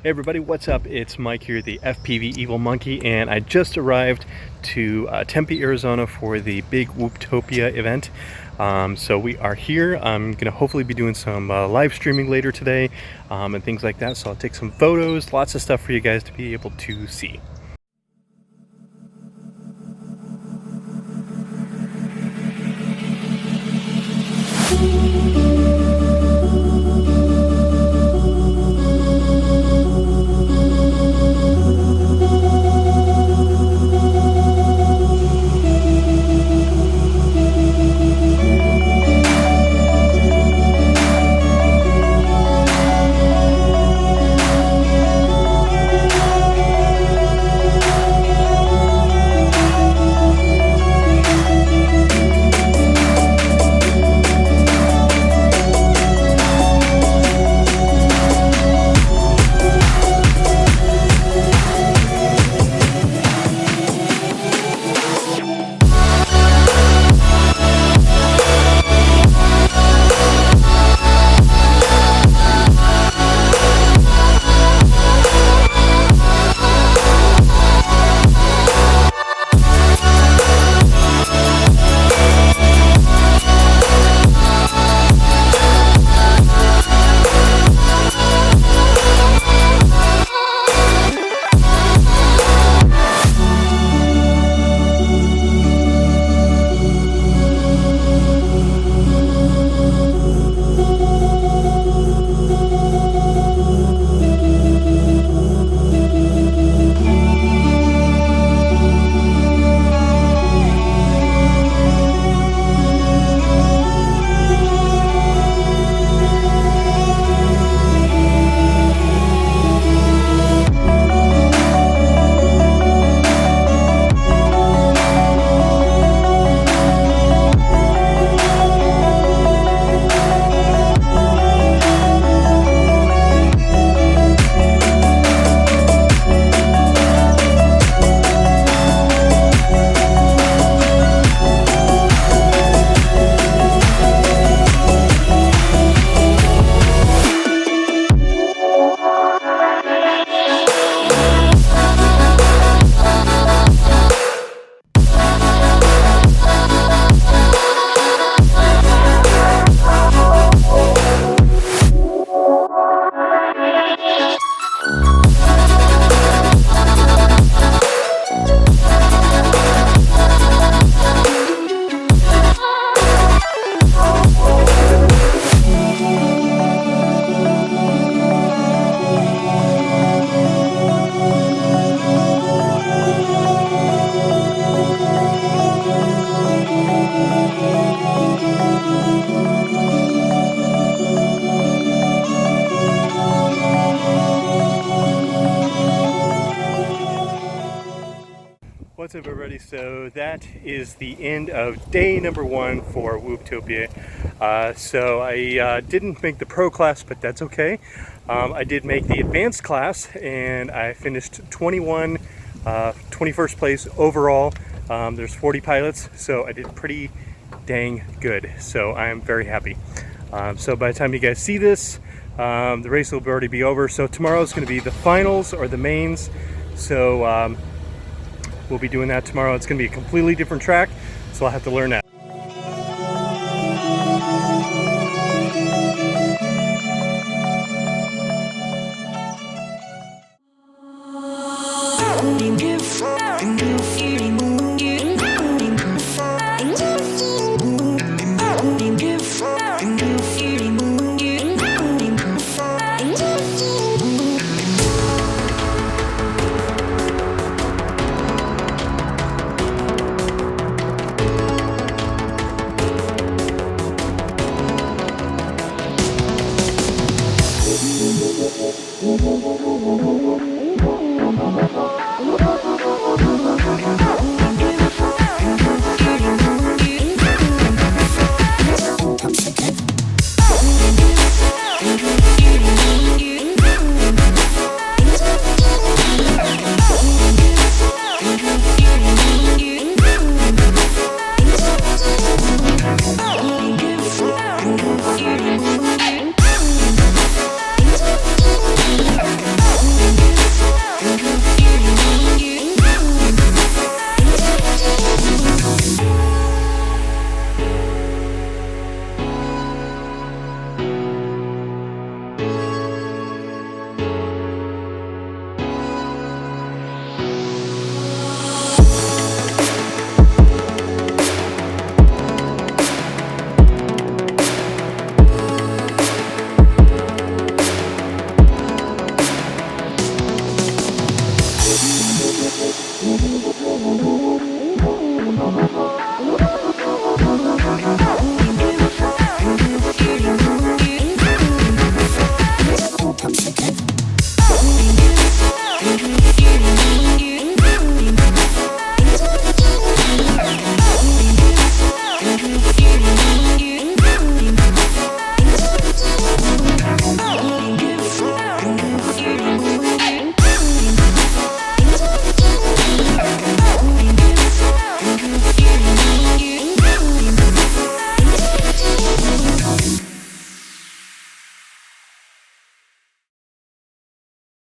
Hey everybody, what's up? It's Mike here, the FPV Evil Monkey, and I just arrived to Tempe, Arizona for the big Whooptopia event. So we are here. I'm going to hopefully be doing some live streaming later today and things like that. So I'll take some photos, lots of stuff for you guys to be able to see. What's up everybody? So that is the end of day number one for Whooptopia. So I didn't make the pro class, but that's okay. I did make the advanced class and I finished 21st place overall. There's 40 pilots, so I did pretty dang good. So I'm very happy. So by the time you guys see this, the race will already be over. So tomorrow is going to be the finals or the mains. So we'll be doing that tomorrow. It's going to be a completely different track, so I'll have to learn that.